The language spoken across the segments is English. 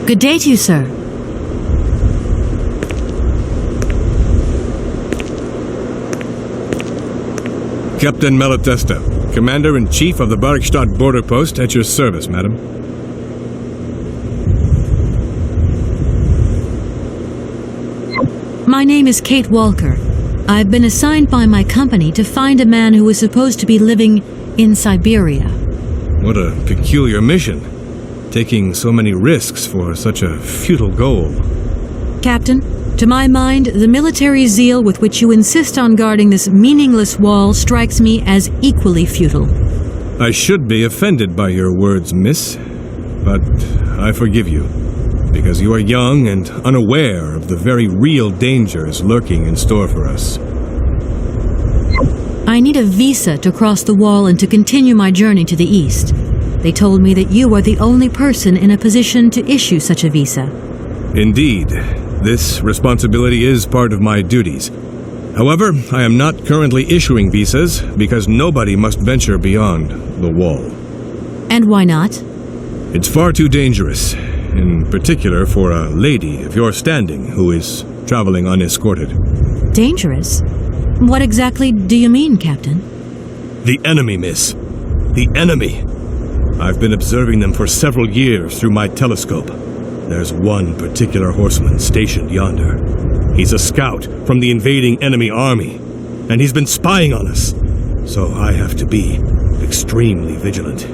Good day to you, sir. Captain Malatesta, Commander-in-Chief of the Barkstadt border post, at your service, madam. My name is Kate Walker. I've been assigned by my company to find a man who is supposed to be living in Siberia. What a peculiar mission, taking so many risks for such a futile goal. Captain, to my mind, the military zeal with which you insist on guarding this meaningless wall strikes me as equally futile. I should be offended by your words, miss, but I forgive you, because you are young and unaware of the very real dangers lurking in store for us. I need a visa to cross the wall and to continue my journey to the east. They told me that you are the only person in a position to issue such a visa. Indeed, this responsibility is part of my duties. However, I am not currently issuing visas because nobody must venture beyond the wall. And why not? It's far too dangerous, in particular for a lady of your standing who is traveling unescorted. Dangerous? What exactly do you mean, Captain? The enemy, miss. The enemy. I've been observing them for several years through my telescope. There's one particular horseman stationed yonder. He's a scout from the invading enemy army, and he's been spying on us. So I have to be extremely vigilant.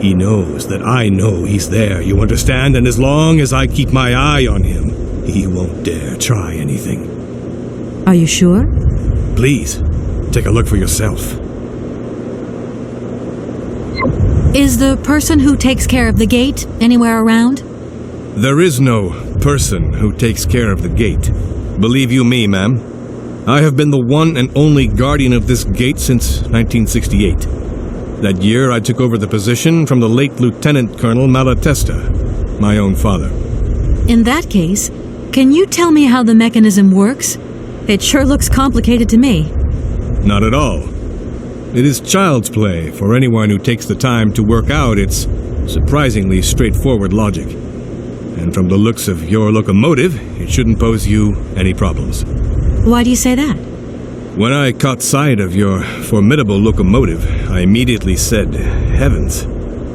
He knows that I know he's there, you understand? And as long as I keep my eye on him, he won't dare try anything. Are you sure? Please, take a look for yourself. Is the person who takes care of the gate anywhere around? There is no person who takes care of the gate. Believe you me, ma'am. I have been the one and only guardian of this gate since 1968. That year I took over the position from the late Lieutenant Colonel Malatesta, my own father. In that case, can you tell me how the mechanism works? It sure looks complicated to me. Not at all. It is child's play for anyone who takes the time to work out its surprisingly straightforward logic. And from the looks of your locomotive, it shouldn't pose you any problems. Why do you say that? When I caught sight of your formidable locomotive, I immediately said, heavens,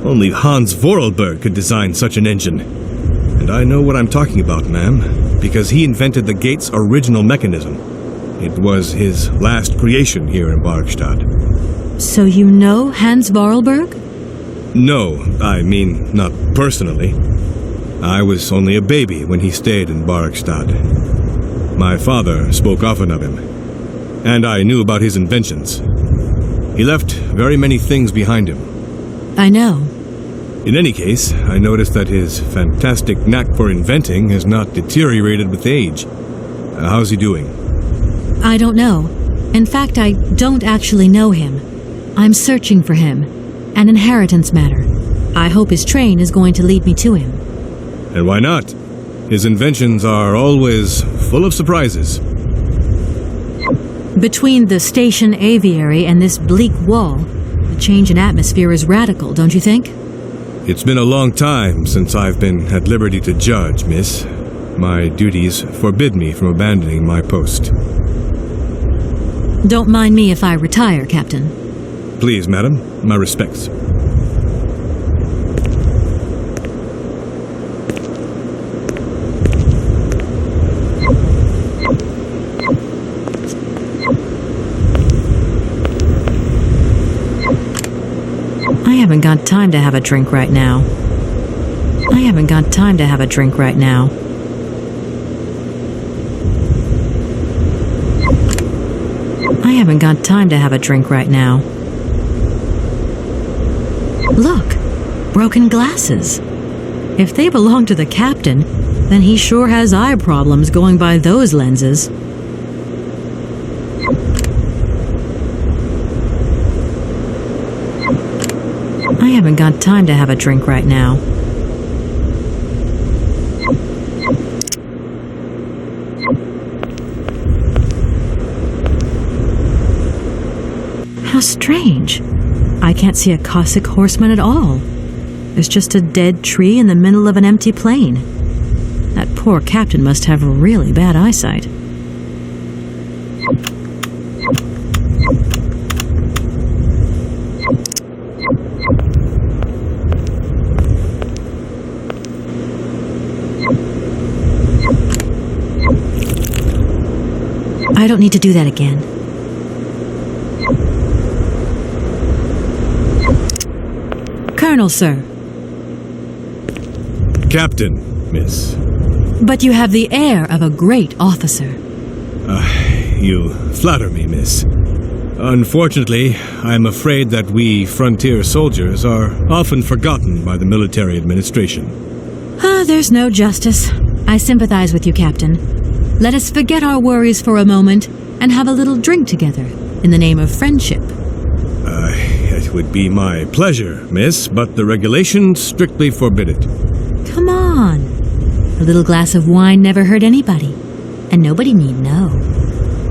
only Hans Vorarlberg could design such an engine. And I know what I'm talking about, ma'am, because he invented the gate's original mechanism. It was his last creation here in Barkstadt. So you know Hans Vorarlberg? No, I mean, not personally. I was only a baby when he stayed in Barkstadt. My father spoke often of him, and I knew about his inventions. He left very many things behind him. I know. In any case, I noticed that his fantastic knack for inventing has not deteriorated with age. How's he doing? I don't know. In fact, I don't actually know him. I'm searching for him. An inheritance matter. I hope his train is going to lead me to him. And why not? His inventions are always full of surprises. Between the station aviary and this bleak wall, the change in atmosphere is radical, don't you think? It's been a long time since I've been at liberty to judge, miss. My duties forbid me from abandoning my post. Don't mind me if I retire, Captain. Please, madam, my respects. I haven't got time to have a drink right now. I haven't got time to have a drink right now. I haven't got time to have a drink right now. Look, broken glasses. If they belong to the captain, then he sure has eye problems going by those lenses. I haven't got time to have a drink right now. How strange. I can't see a Cossack horseman at all. There's just a dead tree in the middle of an empty plain. poor captain must have really bad eyesight. I don't need to do that again. Colonel, sir. Captain, miss. But you have the air of a great officer. You flatter me, miss. Unfortunately, I am afraid that we frontier soldiers are often forgotten by the military administration. There's no justice. I sympathize with you, Captain. Let us forget our worries for a moment and have a little drink together in the name of friendship. It would be my pleasure, miss, but the regulations strictly forbid it. Come on. A little glass of wine never hurt anybody, and nobody need know.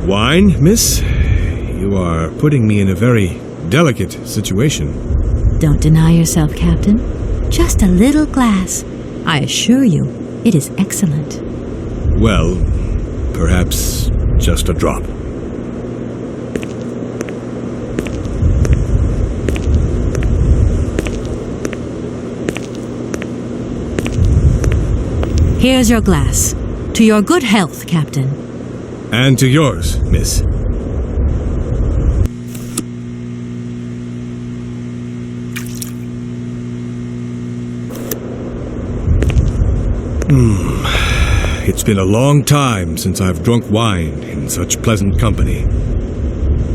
Wine, miss? You are putting me in a very delicate situation. Don't deny yourself, Captain. Just a little glass. I assure you, it is excellent. Well, perhaps just a drop. Here's your glass. To your good health, Captain. And to yours, miss. It's been a long time since I've drunk wine in such pleasant company.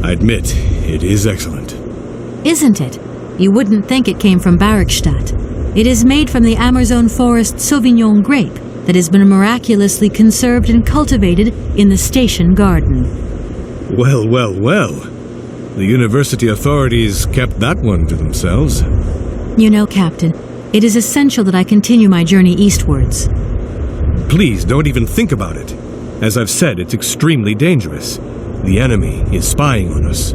I admit, it is excellent. Isn't it? You wouldn't think it came from Barrickstadt. It is made from the Amazon forest Sauvignon grape that has been miraculously conserved and cultivated in the station garden. Well, well, well. The university authorities kept that one to themselves. You know, Captain, it is essential that I continue my journey eastwards. Please don't even think about it. As I've said, it's extremely dangerous. The enemy is spying on us.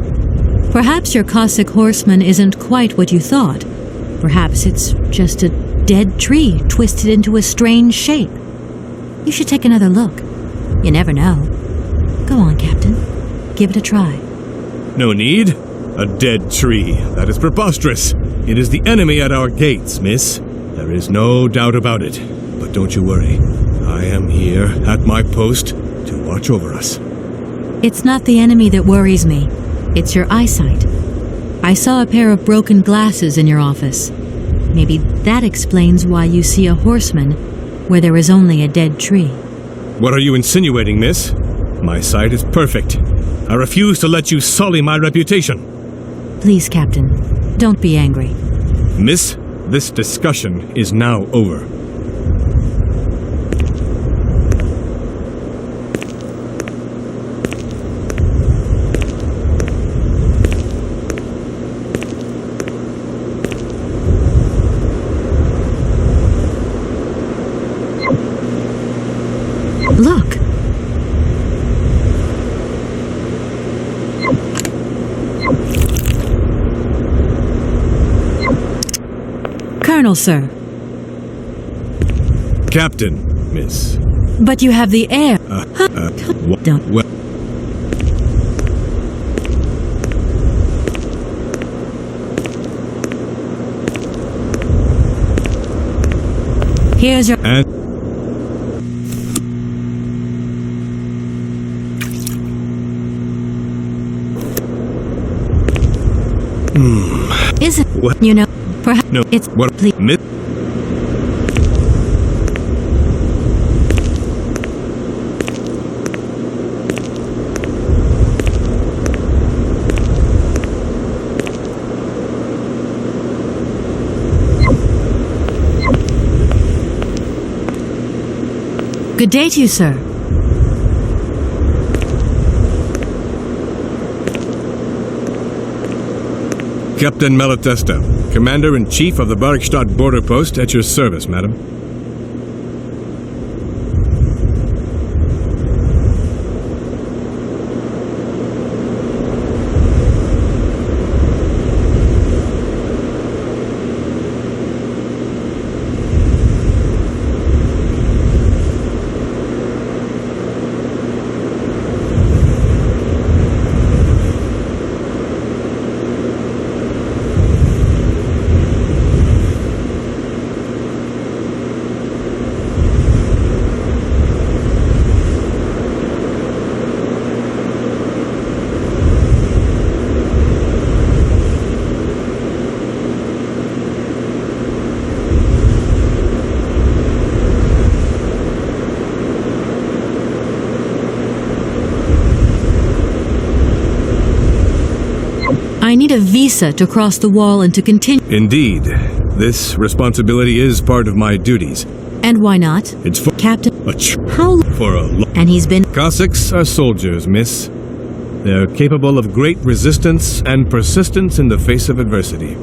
Perhaps your Cossack horseman isn't quite what you thought. Perhaps it's just a dead tree twisted into a strange shape. You should take another look. You never know. Go on, Captain. Give it a try. No need. A dead tree. That is preposterous. It is the enemy at our gates, miss. There is no doubt about it. But don't you worry. I am here at my post to watch over us. It's not the enemy that worries me. It's your eyesight. I saw a pair of broken glasses in your office. Maybe that explains why you see a horseman where there is only a dead tree. What are you insinuating, miss? My sight is perfect. I refuse to let you sully my reputation. Please, Captain, don't be angry. Miss, this discussion is now over. Look. Colonel, sir. Captain, miss. But you have the air. Don't. Well. Here's your... And Is it? What? You know, perhaps No. it's... What? Please. Miss? Good day to you, sir. Captain Malatesta, Commander-in-Chief of the Barrickstadt border post, at your service, madam. I need a visa to cross the wall and to continue. Indeed. This responsibility is part of my duties. And why not? It's for Captain, how for a and he's been... Cossacks are soldiers, miss. They're capable of great resistance and persistence in the face of adversity.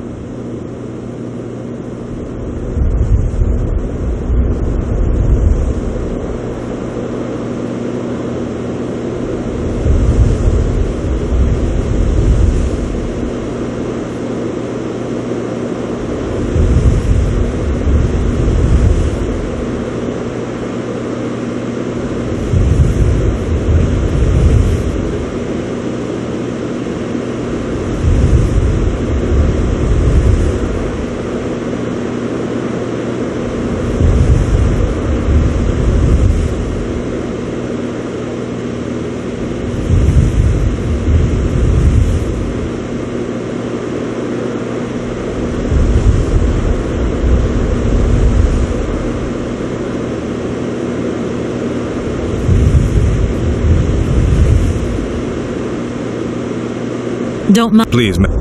Don't mind. Please, ma'am.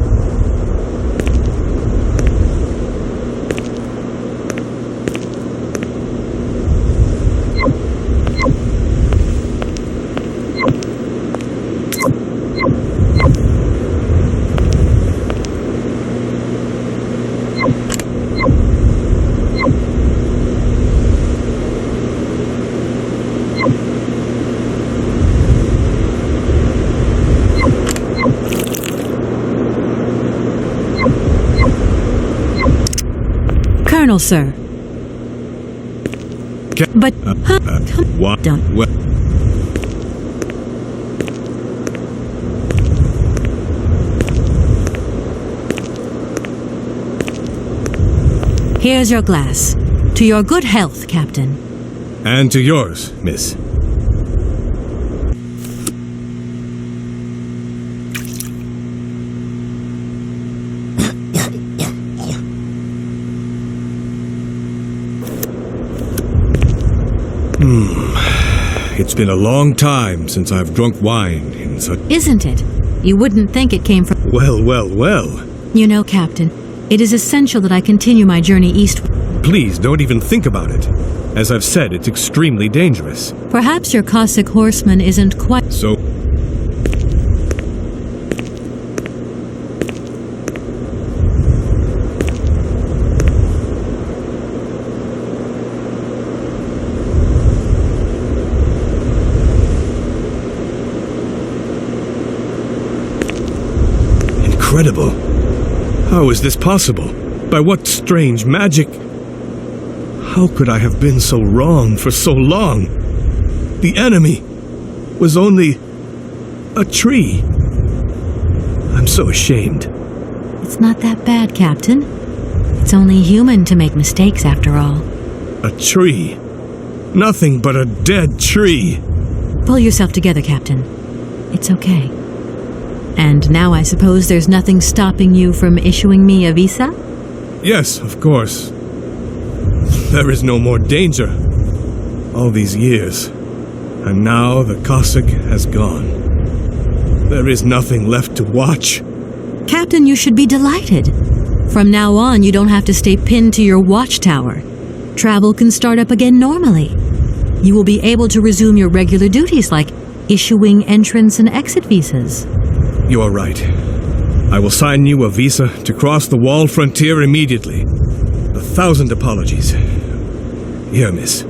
Colonel, sir. But, What? Don't. Well, Here's your glass. To your good health, Captain. and to yours, miss. It's been a long time since I've drunk wine in such... Isn't it? You wouldn't think it came from... Well, well, well. You know, Captain, it is essential that I continue my journey eastward. Please don't even think about it. As I've said, it's extremely dangerous. Perhaps your Cossack horseman isn't quite... So... Incredible. How is this possible? By what strange magic? How could I have been so wrong for so long? The enemy was only a tree. I'm so ashamed. It's not that bad, Captain. It's only human to make mistakes, after all. A tree. Nothing but a dead tree. Pull yourself together, Captain. It's okay. And now I suppose there's nothing stopping you from issuing me a visa? Yes, of course. There is no more danger. All these years, and now the Cossack has gone. There is nothing left to watch. Captain, you should be delighted. From now on, you don't have to stay pinned to your watchtower. Travel can start up again normally. You will be able to resume your regular duties like issuing entrance and exit visas. You are right. I will sign you a visa to cross the wall frontier immediately. 1,000 apologies. Here, miss.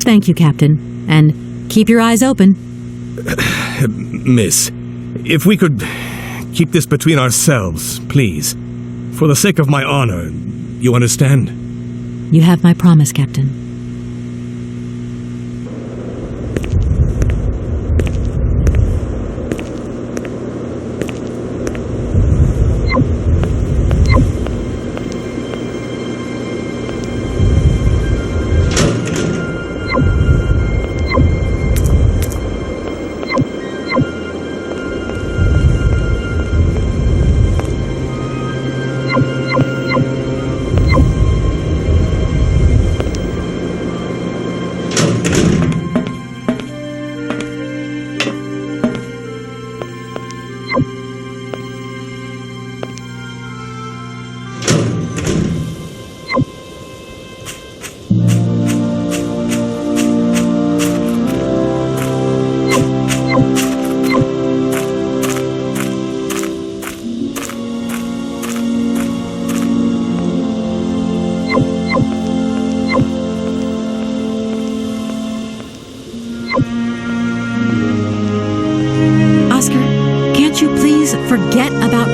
Thank you, Captain. And keep your eyes open. Miss, if we could keep this between ourselves, please. For the sake of my honor, you understand? You have my promise, Captain.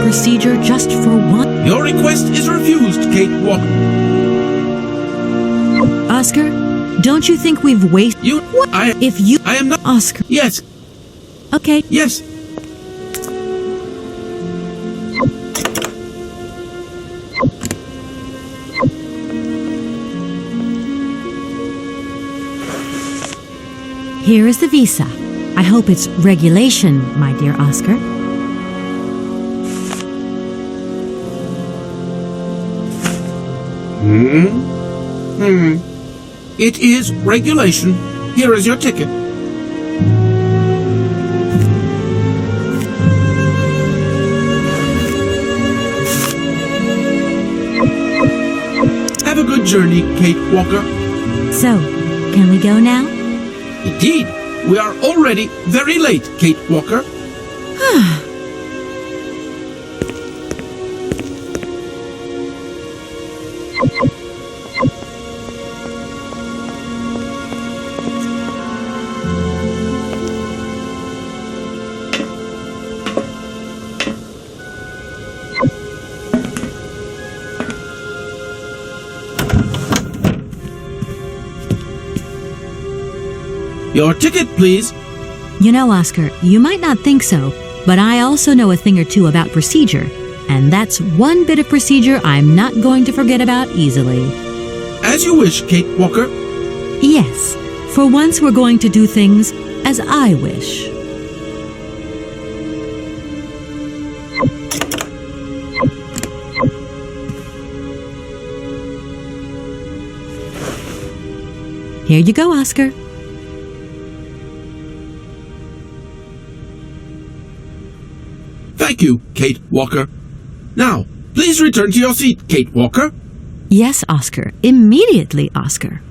procedure just for one? Your request is refused, Kate Walker. Oscar, don't you think we've wasted... You... I am not... Oscar. Yes. Okay. Yes. Here is the visa. I hope it's regulation, my dear Oscar. It is regulation. Here is your ticket. Have a good journey, Kate Walker. So, can we go now? Indeed, we are already very late, Kate Walker. Your ticket, please. You know, Oscar, you might not think so, but I also know a thing or two about procedure. And that's one bit of procedure I'm not going to forget about easily. As you wish, Kate Walker. Yes, for once we're going to do things as I wish. Here you go, Oscar. Thank you, Kate Walker. Now, please return to your seat, Kate Walker. Yes, Oscar. Immediately, Oscar.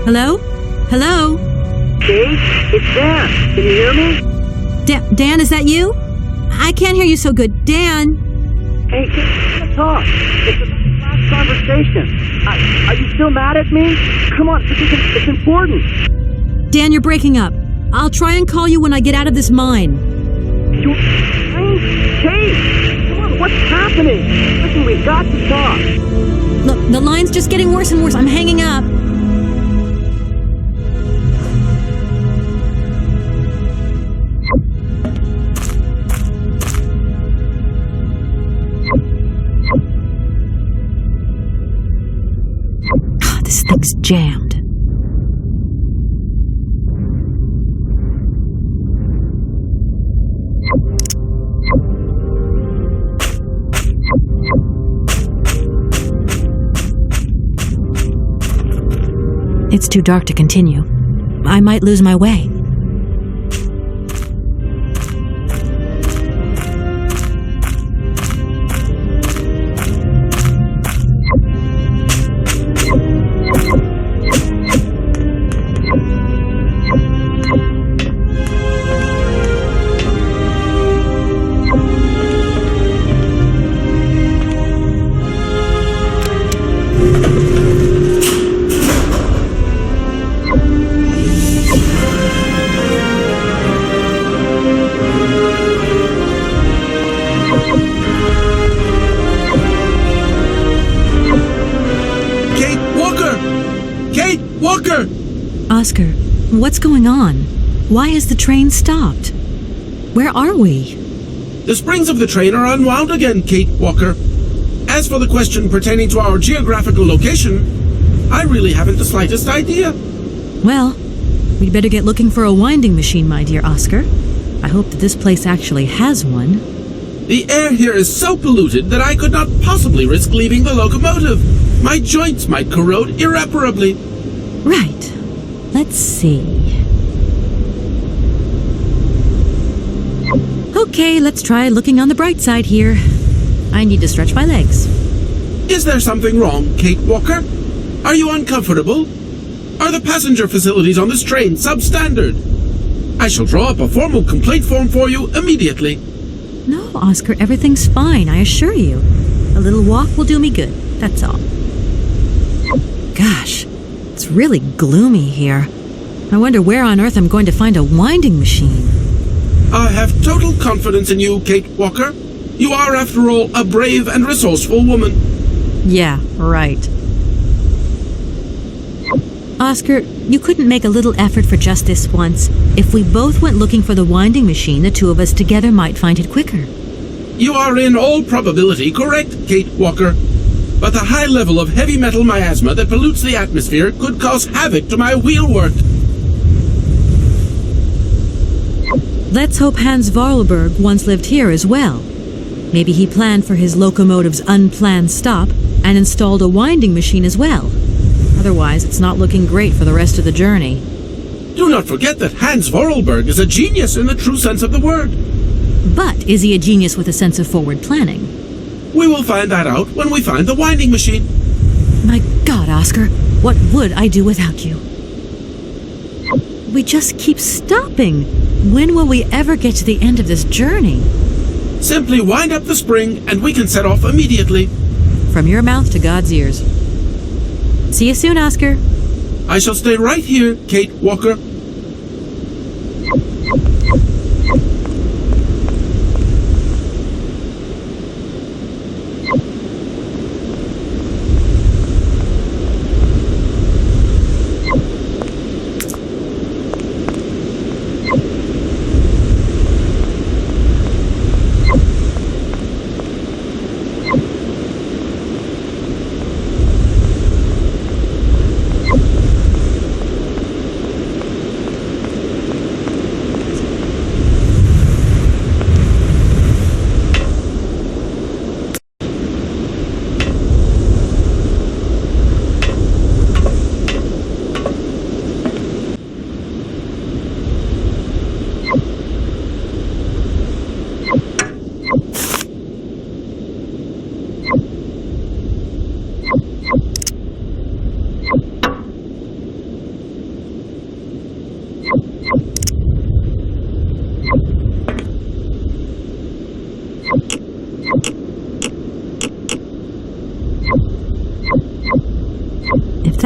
Hello? Hello? Kate, it's Dan. Can you hear me? Dan, is that you? I can't hear you so good. Dan? Hey, let's talk. It's a last conversation. Are you still mad at me? Come on, it's important. Dan, you're breaking up. I'll try and call you when I get out of this mine. Kate! Come on, what's happening? Listen, we've got to talk. Look, the line's just getting worse and worse. I'm hanging up. This thing's jammed. It's too dark to continue. I might lose my way. Oscar, what's going on? Why has the train stopped? Where are we? The springs of the train are unwound again, Kate Walker. As for the question pertaining to our geographical location, I really haven't the slightest idea. Well, we'd better get looking for a winding machine, my dear Oscar. I hope that this place actually has one. The air here is so polluted that I could not possibly risk leaving the locomotive. My joints might corrode irreparably. Right. Let's see. Okay, let's try looking on the bright side here. I need to stretch my legs. Is there something wrong, Kate Walker? Are you uncomfortable? Are the passenger facilities on this train substandard? I shall draw up a formal complaint form for you immediately. No, Oscar, everything's fine, I assure you. A little walk will do me good, that's all. Gosh, it's really gloomy here. I wonder where on earth I'm going to find a winding machine. I have total confidence in you, Kate Walker. You are, after all, a brave and resourceful woman. Yeah, right. Oscar, you couldn't make a little effort for just this once. If we both went looking for the winding machine, the two of us together might find it quicker. You are in all probability correct, Kate Walker. But the high level of heavy metal miasma that pollutes the atmosphere could cause havoc to my wheelwork. Let's hope Hans Vorarlberg once lived here as well. Maybe he planned for his locomotive's unplanned stop and installed a winding machine as well. Otherwise, it's not looking great for the rest of the journey. Do not forget that Hans Vorarlberg is a genius in the true sense of the word. But is he a genius with a sense of forward planning? We will find that out when we find the winding machine. My God, Oscar, what would I do without you? We just keep stopping. When will we ever get to the end of this journey? Simply wind up the spring and we can set off immediately. From your mouth to God's ears. See you soon, Oscar. I shall stay right here, Kate Walker.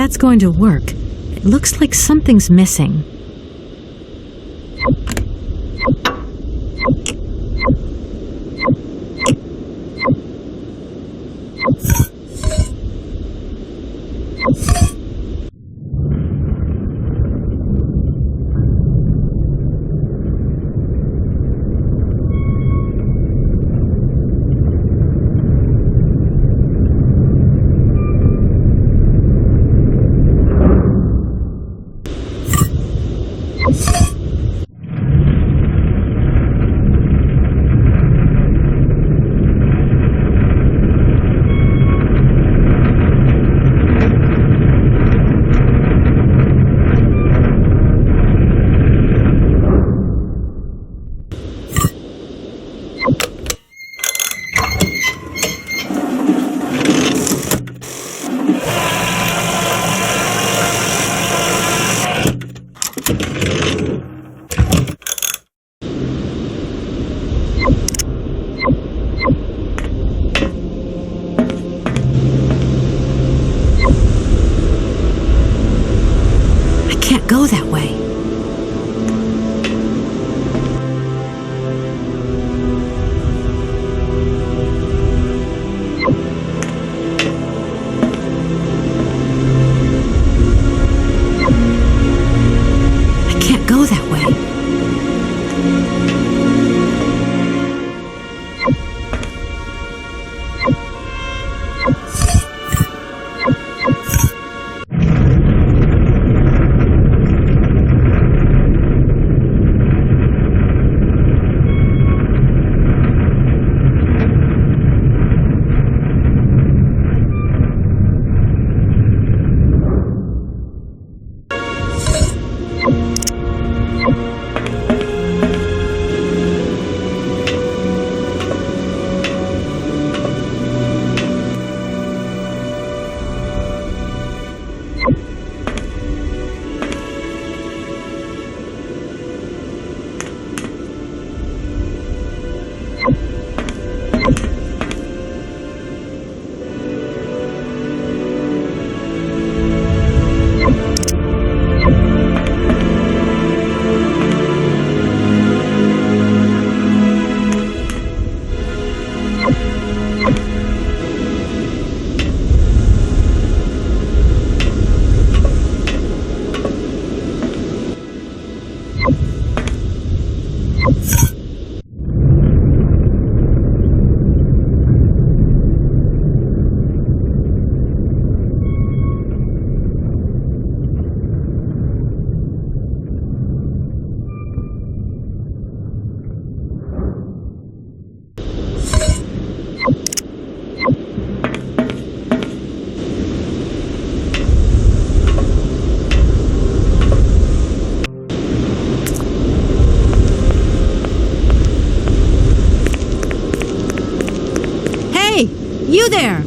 that's going to work. It looks like something's missing. Go that way. I can't go that way. You there!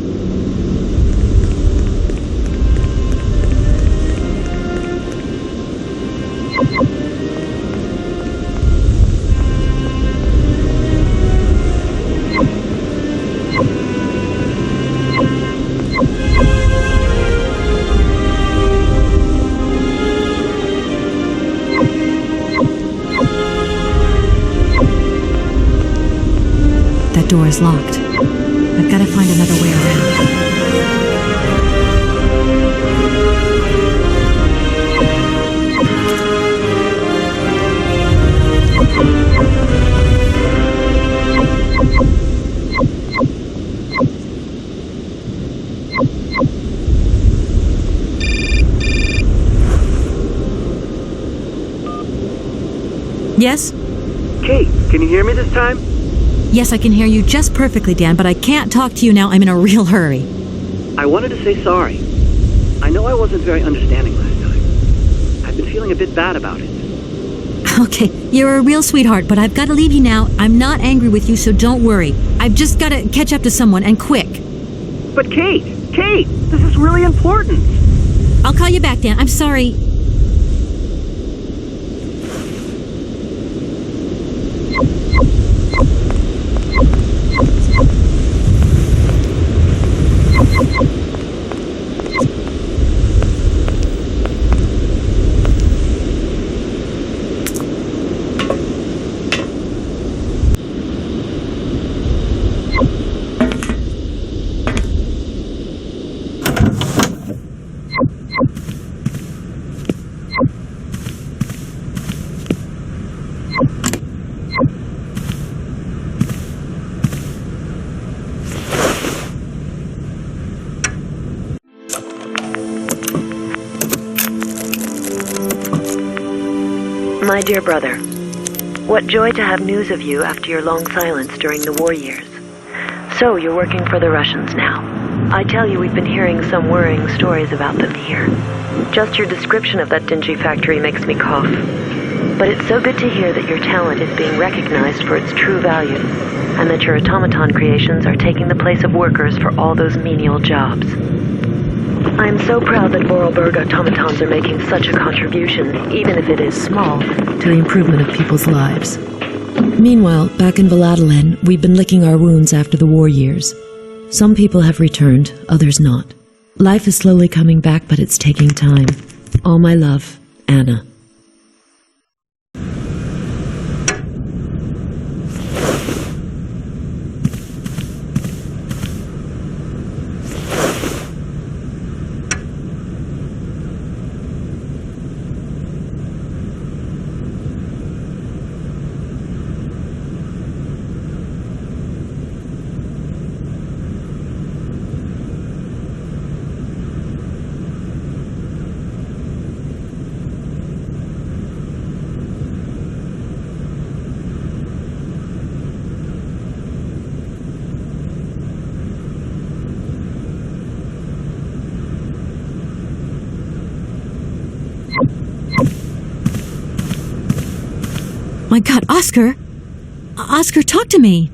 That door is locked. I've got to find another way around. Yes? Kate, can you hear me this time? Yes, I can hear you just perfectly, Dan, but I can't talk to you now. I'm in a real hurry. I wanted to say sorry. I know I wasn't very understanding last time. I've been feeling a bit bad about it. Okay, you're a real sweetheart, but I've got to leave you now. I'm not angry with you, so don't worry. I've just got to catch up to someone, and quick. But Kate, this is really important. I'll call you back, Dan. I'm sorry. My dear brother, what joy to have news of you after your long silence during the war years. So, you're working for the Russians now. I tell you, we've been hearing some worrying stories about them here. Just your description of that dingy factory makes me cough. But it's so good to hear that your talent is being recognized for its true value, and that your automaton creations are taking the place of workers for all those menial jobs. I'm so proud that Vorarlberg automatons are making such a contribution, even if it is small, to the improvement of people's lives. Meanwhile, back in Valladolid, we've been licking our wounds after the war years. Some people have returned, others not. Life is slowly coming back, but it's taking time. All my love, Anna. My God, Oscar! Oscar, talk to me!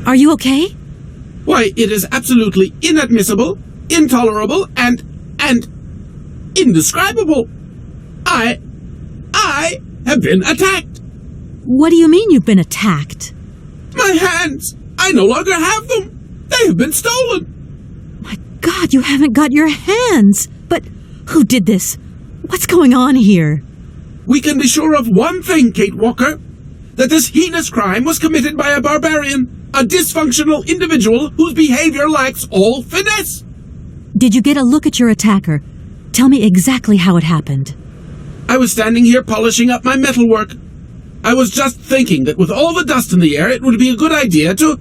Are you okay? Why, it is absolutely inadmissible, intolerable, and indescribable. I have been attacked. What do you mean you've been attacked? My hands! I no longer have them! They have been stolen! My God, you haven't got your hands! But who did this? What's going on here? We can be sure of one thing, Kate Walker. That this heinous crime was committed by a barbarian, a dysfunctional individual whose behavior lacks all finesse. Did you get a look at your attacker? Tell me exactly how it happened. I was standing here polishing up my metalwork. I was just thinking that with all the dust in the air, it would be a good idea to...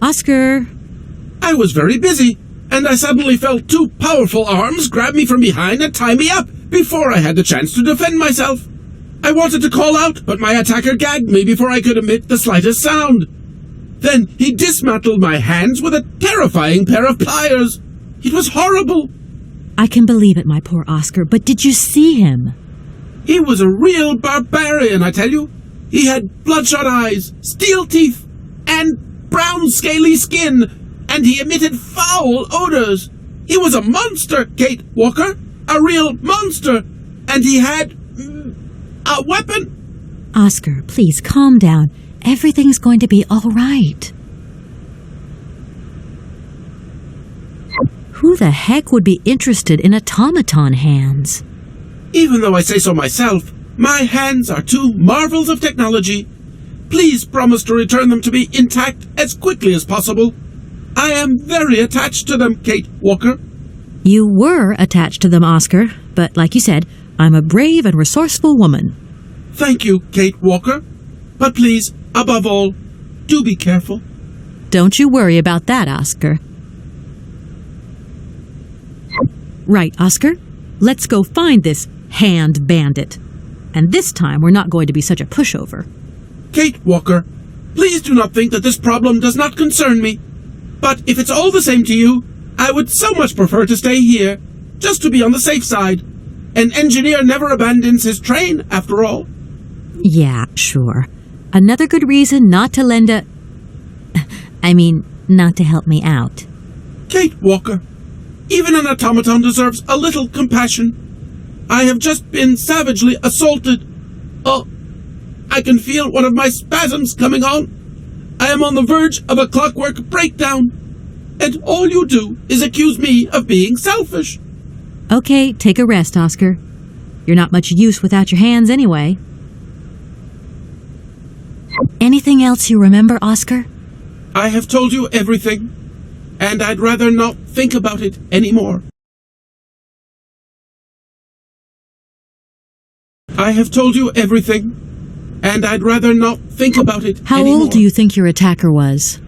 Oscar! I was very busy, and I suddenly felt two powerful arms grab me from behind and tie me up before I had the chance to defend myself. I wanted to call out, but my attacker gagged me before I could emit the slightest sound. Then he dismantled my hands with a terrifying pair of pliers. It was horrible. I can believe it, my poor Oscar, but did you see him? He was a real barbarian, I tell you. He had bloodshot eyes, steel teeth, and brown scaly skin, and he emitted foul odors. He was a monster, Kate Walker, a real monster, and he had a weapon. Oscar, please calm down. Everything's going to be all right. Who the heck would be interested in automaton hands? Even though I say so myself, my hands are two marvels of technology. Please promise to return them to me intact as quickly as possible. I am very attached to them, Kate Walker. You were attached to them, Oscar, but like you said, I'm a brave and resourceful woman. Thank you, Kate Walker. But please, above all, do be careful. Don't you worry about that, Oscar. Right, Oscar. Let's go find this hand bandit. And this time we're not going to be such a pushover. Kate Walker, please do not think that this problem does not concern me. But if it's all the same to you, I would so much prefer to stay here, just to be on the safe side. An engineer never abandons his train, after all. Yeah, sure. Another good reason not to lend a... not to help me out. Kate Walker, even an automaton deserves a little compassion. I have just been savagely assaulted. Oh, I can feel one of my spasms coming on. I am on the verge of a clockwork breakdown. And all you do is accuse me of being selfish. Okay, take a rest, Oscar. You're not much use without your hands anyway. Anything else you remember, Oscar? I have told you everything, and I'd rather not think about it anymore. I have told you everything, and I'd rather not think about it How anymore. old do you think your attacker was?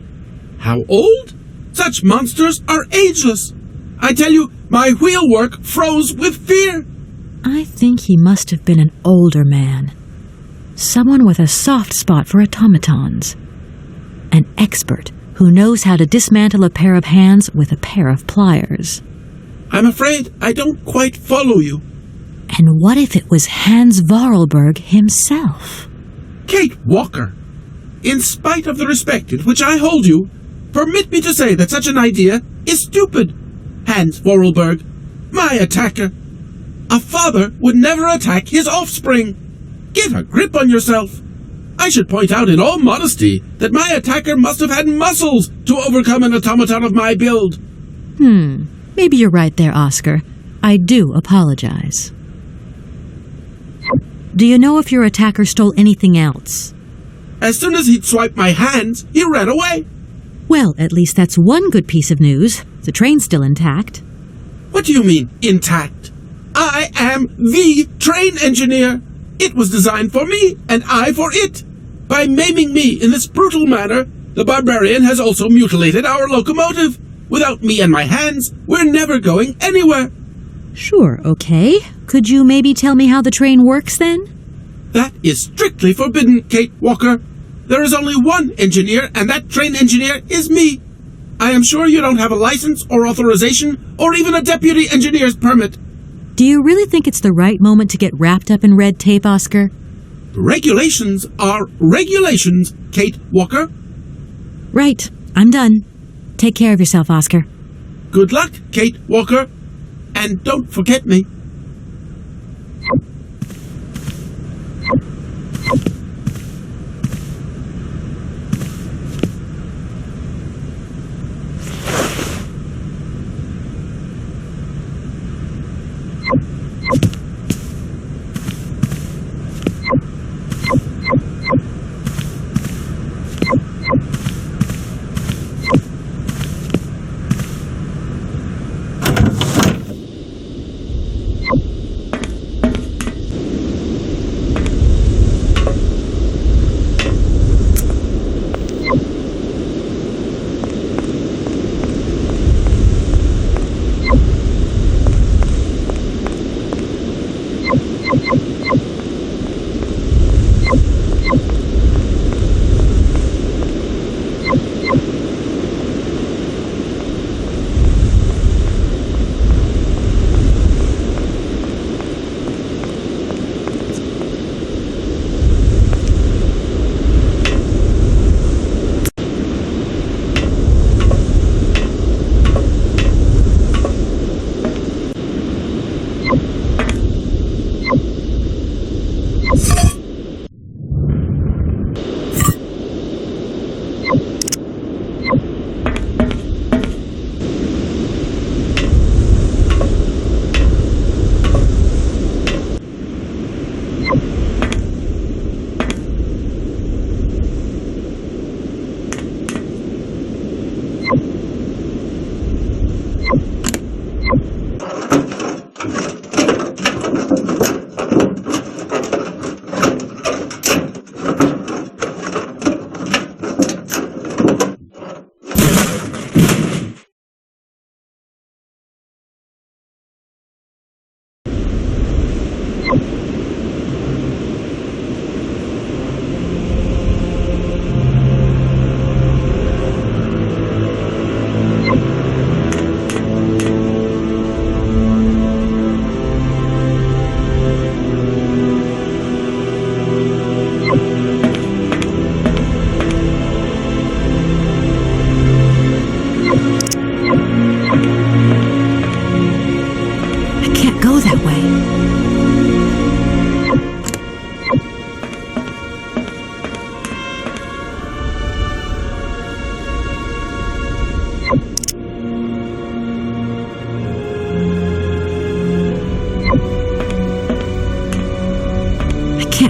How old? Such monsters are ageless. I tell you, my wheelwork froze with fear. I think he must have been an older man. Someone with a soft spot for automatons. An expert who knows how to dismantle a pair of hands with a pair of pliers. I'm afraid I don't quite follow you. And what if it was Hans Vorarlberg himself? Kate Walker, in spite of the respect in which I hold you, permit me to say that such an idea is stupid. Hans Vorarlberg, my attacker. A father would never attack his offspring. Get a grip on yourself. I should point out in all modesty that my attacker must have had muscles to overcome an automaton of my build. Maybe you're right there, Oscar. I do apologize. Do you know if your attacker stole anything else? As soon as he'd swiped my hands, he ran away. Well, at least that's one good piece of news. The train's still intact. What do you mean, intact? I am the train engineer. It was designed for me, and I for it. By maiming me in this brutal manner, the barbarian has also mutilated our locomotive. Without me and my hands, we're never going anywhere. Sure, okay. Could you maybe tell me how the train works, then? That is strictly forbidden, Kate Walker. There is only one engineer, and that train engineer is me. I am sure you don't have a license or authorization, or even a deputy engineer's permit. Do you really think it's the right moment to get wrapped up in red tape, Oscar? Regulations are regulations, Kate Walker. Right. I'm done. Take care of yourself, Oscar. Good luck, Kate Walker. And don't forget me.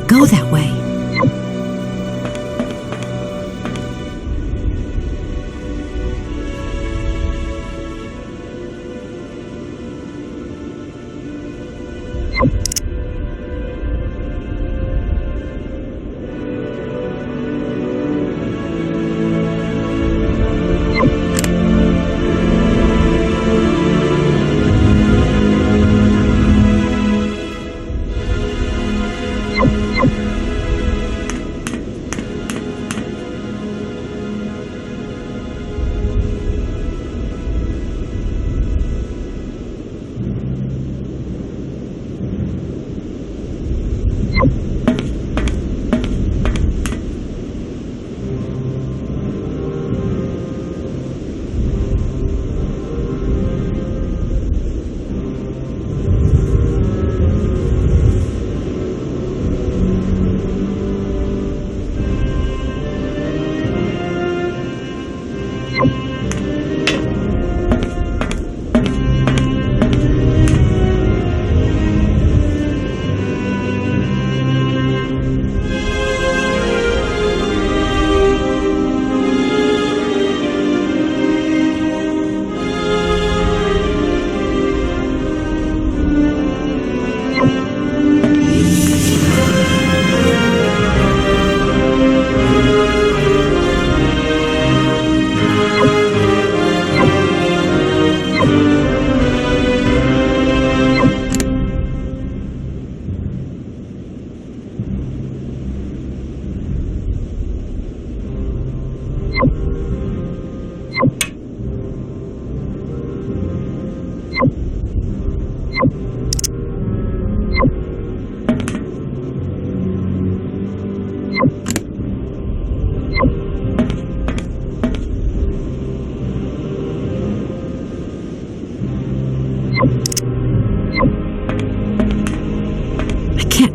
Go that way.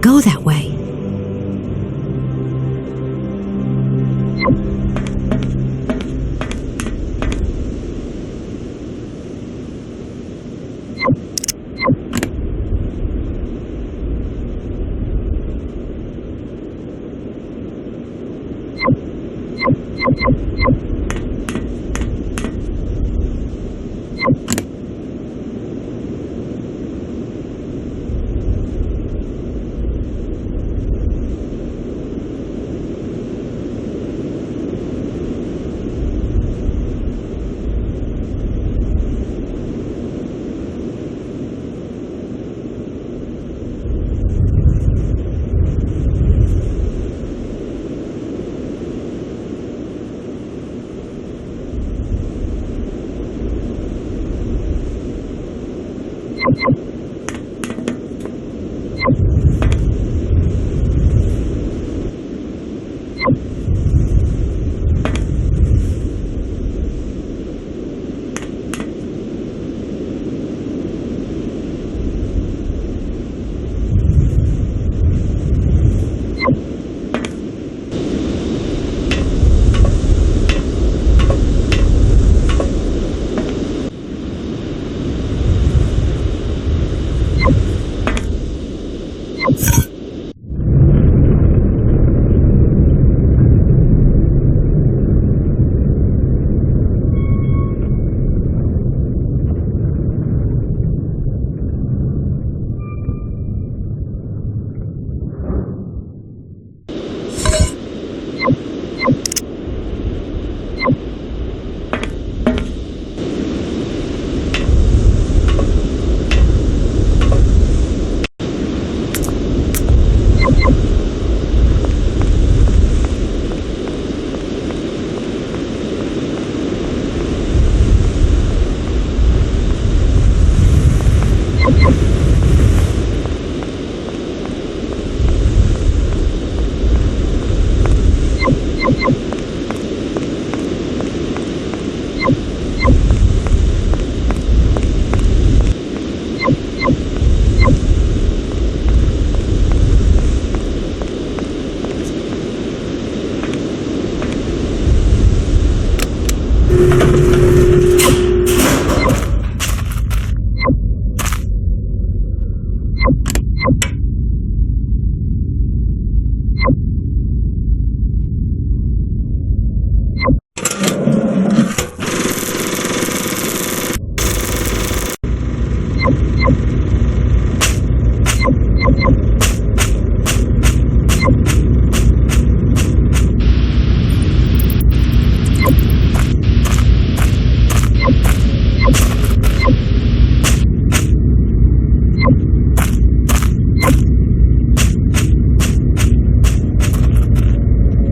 go that way.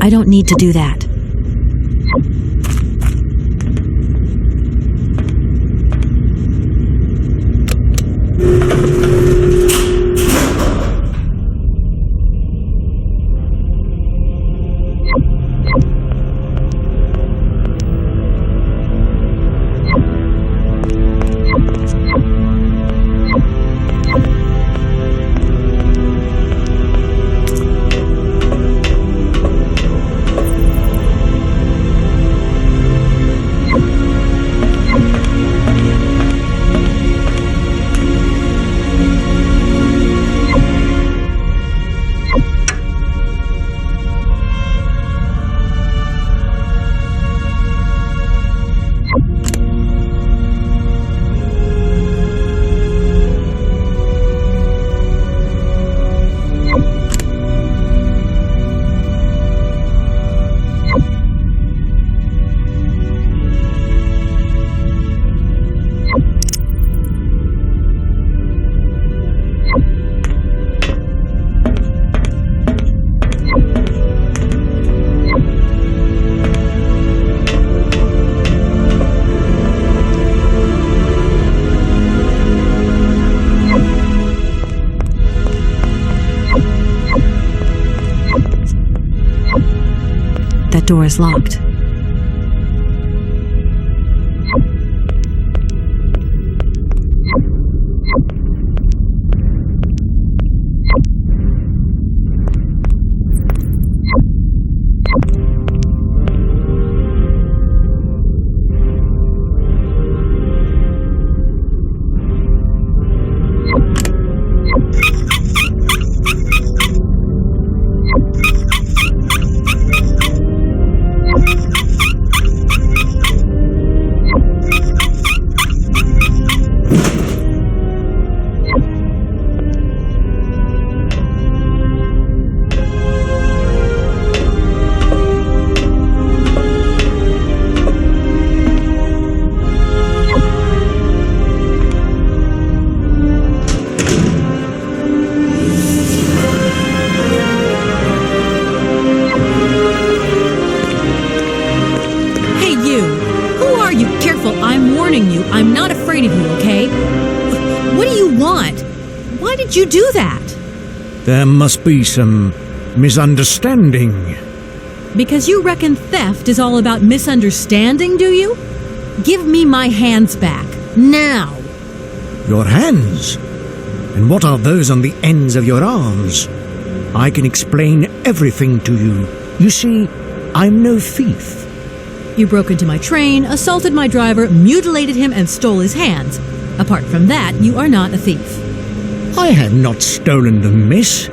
I don't need to do that. That door is locked. not. Why did you do that? There must be some misunderstanding. Because you reckon theft is all about misunderstanding, do you? Give me my hands back. Now. Your hands? And what are those on the ends of your arms? I can explain everything to you. You see, I'm no thief. You broke into my train, assaulted my driver, mutilated him, and stole his hands. Apart from that, you are not a thief. I have not stolen them, miss.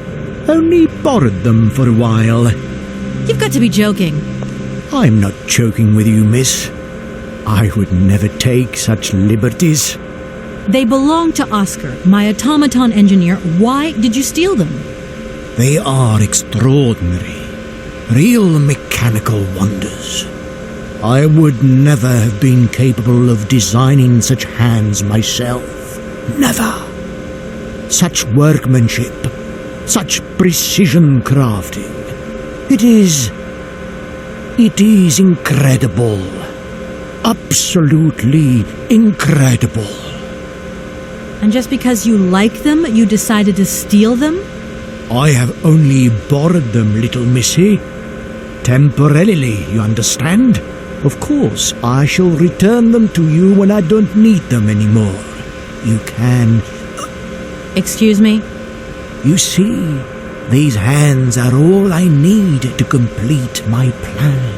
Only borrowed them for a while. You've got to be joking. I'm not joking with you, miss. I would never take such liberties. They belong to Oscar, my automaton engineer. Why did you steal them? They are extraordinary. Real mechanical wonders. I would never have been capable of designing such hands myself. Never. Such workmanship, such precision crafting. It is incredible. Absolutely incredible. And just because you like them, you decided to steal them? I have only borrowed them, little missy. Temporarily, you understand? Of course, I shall return them to you when I don't need them anymore. You can... Excuse me? You see, these hands are all I need to complete my plan.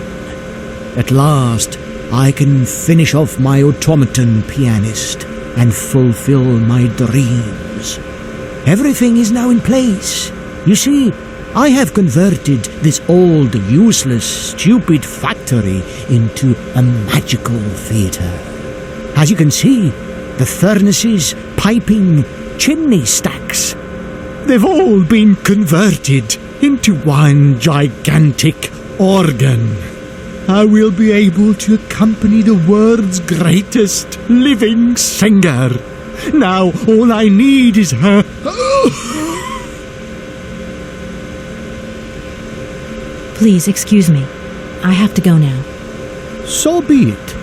At last, I can finish off my automaton pianist and fulfill my dreams. Everything is now in place. You see, I have converted this old, useless, stupid factory into a magical theatre. As you can see, the furnaces, piping, chimney stacks, they've all been converted into one gigantic organ. I will be able to accompany the world's greatest living singer. Now all I need is her... Please excuse me. I have to go now. So be it.